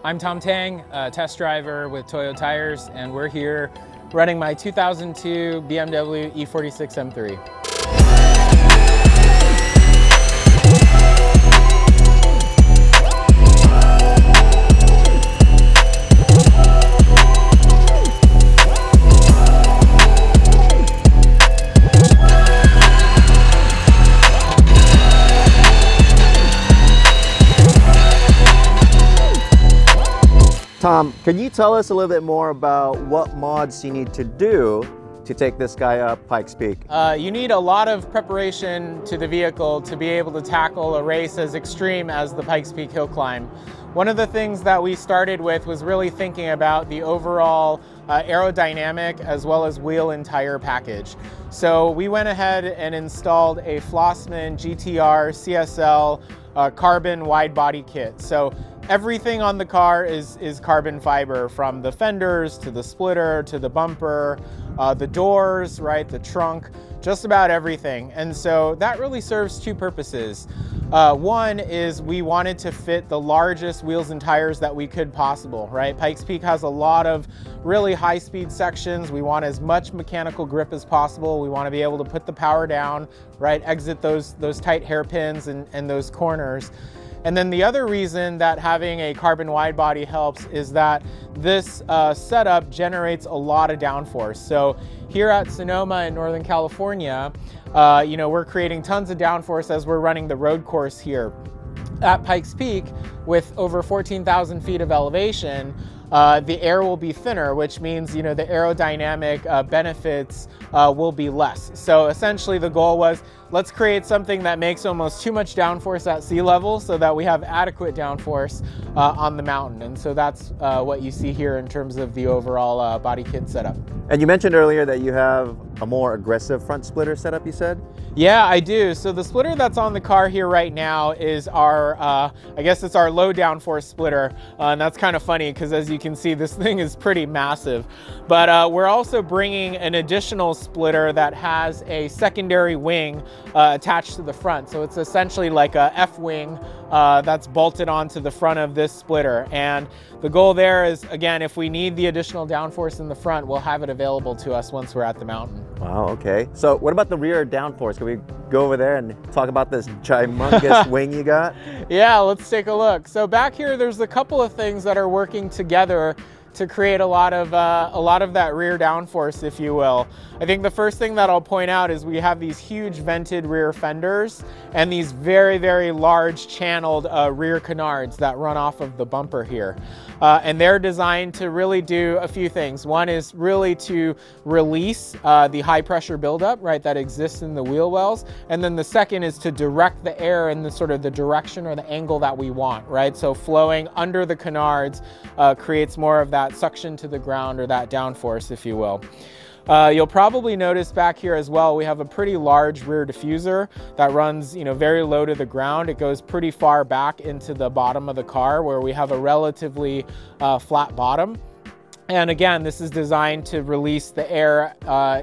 I'm Tom Tang, a test driver with Toyo Tires, and we're here running my 2002 BMW E46 M3. Tom, can you tell us a little bit more about what mods you need to do to take this guy up Pikes Peak? You need a lot of preparation to the vehicle to be able to tackle a race as extreme as the Pikes Peak hill climb. One of the things that we started with was really thinking about the overall aerodynamic as well as wheel and tire package. So we went ahead and installed a Flossman GTR CSL carbon wide body kit. So everything on the car is carbon fiber, from the fenders to the splitter to the bumper, the doors, right, the trunk, just about everything. And so that really serves two purposes. One is we wanted to fit the largest wheels and tires that we could possible, right? Pikes Peak has a lot of really high speed sections. We want as much mechanical grip as possible. We want to be able to put the power down, right? Exit those tight hairpins and those corners. And then the other reason that having a carbon wide body helps is that this setup generates a lot of downforce. So here at Sonoma in Northern California, we're creating tons of downforce as we're running the road course here. At Pikes Peak, with over 14,000 feet of elevation, the air will be thinner, which means the aerodynamic benefits will be less. So essentially the goal was, let's create something that makes almost too much downforce at sea level so that we have adequate downforce on the mountain. And so that's what you see here in terms of the overall body kit setup. And you mentioned earlier that you have a more aggressive front splitter setup, you said? Yeah, I do. So the splitter that's on the car here right now is our, I guess it's our low downforce splitter. And that's kind of funny because as you can see, this thing is pretty massive. But we're also bringing an additional splitter that has a secondary wing attached to the front. So it's essentially like a F-wing that's bolted onto the front of this splitter. And the goal there is, again, if we need the additional downforce in the front, we'll have it available to us once we're at the mountain. Wow, okay. So what about the rear downforce? Can we go over there and talk about this ginormous wing you got? Yeah, let's take a look. So back here, there's a couple of things that are working together to create a lot of that rear downforce, if you will. I think the first thing that I'll point out is we have these huge vented rear fenders and these very, very large channeled rear canards that run off of the bumper here. And they're designed to really do a few things. One is really to release the high pressure buildup, right, that exists in the wheel wells. And then the second is to direct the air in the sort of the direction or the angle that we want, right? So flowing under the canards creates more of that suction to the ground, or that downforce, if you will. You'll probably notice back here as well, we have a pretty large rear diffuser that runs, very low to the ground. It goes pretty far back into the bottom of the car where we have a relatively flat bottom. And again, this is designed to release the air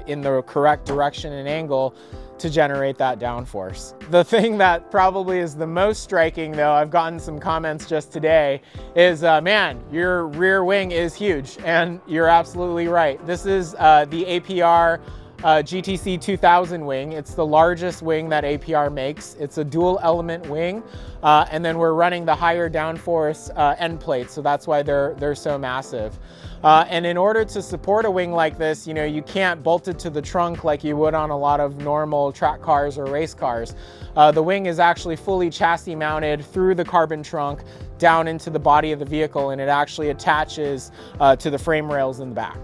in the correct direction and angle to generate that downforce. The thing that probably is the most striking, though, I've gotten some comments just today, is man, your rear wing is huge. And you're absolutely right. This is the APR GTC 2000 wing. It's the largest wing that APR makes. It's a dual element wing. And then we're running the higher downforce end plates. So that's why they're so massive. And in order to support a wing like this, you can't bolt it to the trunk like you would on a lot of normal track cars or race cars. The wing is actually fully chassis mounted through the carbon trunk down into the body of the vehicle, and it actually attaches to the frame rails in the back.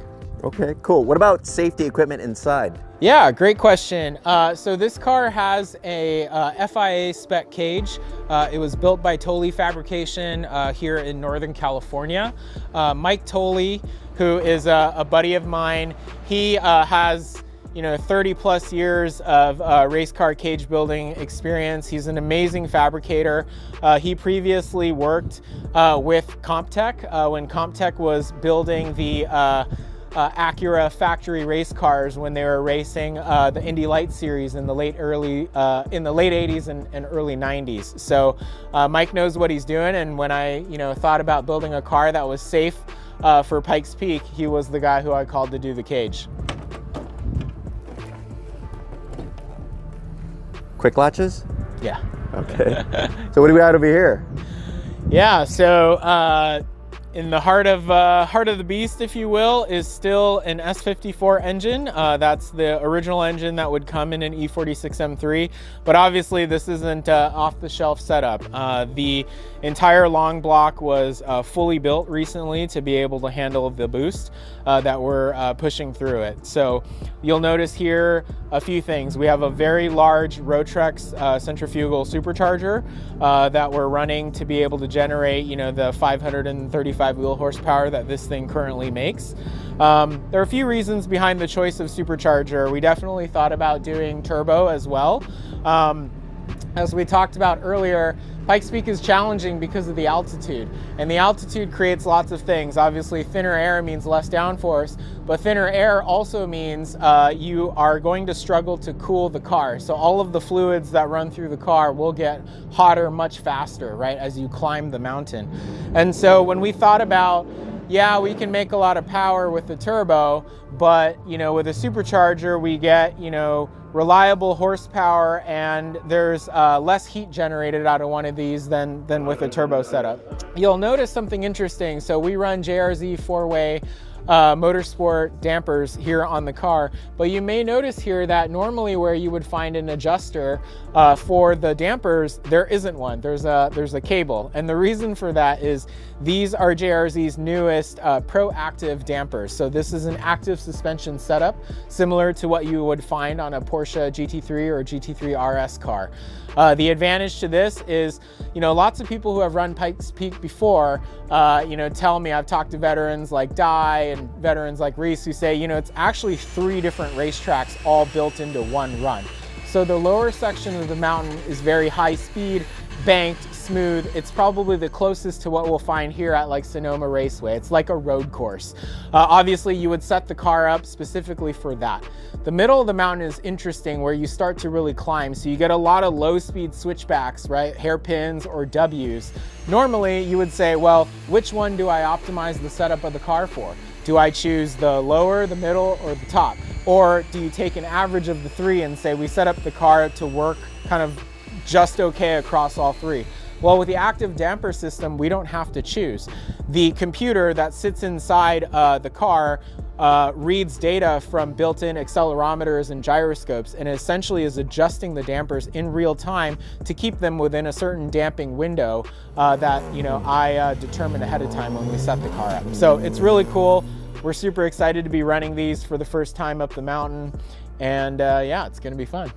Okay, cool. What about safety equipment inside? Yeah, great question. So this car has a FIA spec cage. It was built by Tolley Fabrication here in Northern California. Mike Tolley, who is a buddy of mine, he has 30 plus years of race car cage building experience. He's an amazing fabricator. He previously worked with CompTech when CompTech was building the Acura factory race cars when they were racing the Indy Light Series in the late 80s and early 90s. So Mike knows what he's doing, and when I thought about building a car that was safe for Pikes Peak, he was the guy who I called to do the cage. Quick latches? Yeah. Okay. So what do we got over here? Yeah, so in the heart of the beast, if you will, is still an S54 engine. That's the original engine that would come in an E46 M3, but obviously this isn't off-the-shelf setup. The entire long block was fully built recently to be able to handle the boost that we're pushing through it. So you'll notice here a few things. We have a very large Rotrex centrifugal supercharger that we're running to be able to generate, the 535 wheel horsepower that this thing currently makes. There are a few reasons behind the choice of supercharger. We definitely thought about doing turbo as well. As we talked about earlier, Pikes Peak is challenging because of the altitude, and the altitude creates lots of things. Obviously, thinner air means less downforce, but thinner air also means you are going to struggle to cool the car. So all of the fluids that run through the car will get hotter much faster, right, as you climb the mountain. And so when we thought about, yeah, we can make a lot of power with the turbo, but with a supercharger we get reliable horsepower, and there's less heat generated out of one of these than with a turbo setup. You'll notice something interesting. So we run JRZ 4-way motorsport dampers here on the car, but you may notice here that normally where you would find an adjuster for the dampers, there isn't one. There's a cable, and the reason for that is these are JRZ's newest proactive dampers. So this is an active suspension setup similar to what you would find on a Porsche GT3 or GT3 RS car. The advantage to this is, lots of people who have run Pikes Peak before, tell me, I've talked to veterans like Di and veterans like Reese who say, it's actually 3 different racetracks all built into one run. So the lower section of the mountain is very high speed, banked, smooth. It's probably the closest to what we'll find here at like Sonoma Raceway. It's like a road course. Obviously you would set the car up specifically for that. The middle of the mountain is interesting, where you start to really climb. So you get a lot of low speed switchbacks, right? Hairpins or W's. Normally you would say, well, which one do I optimize the setup of the car for? Do I choose the lower, the middle, or the top? Or do you take an average of the 3 and say we set up the car to work kind of just okay across all 3? Well, with the active damper system, we don't have to choose. The computer that sits inside the car reads data from built-in accelerometers and gyroscopes, and essentially is adjusting the dampers in real time to keep them within a certain damping window that I determined ahead of time when we set the car up. So it's really cool. We're super excited to be running these for the first time up the mountain, and yeah, it's going to be fun.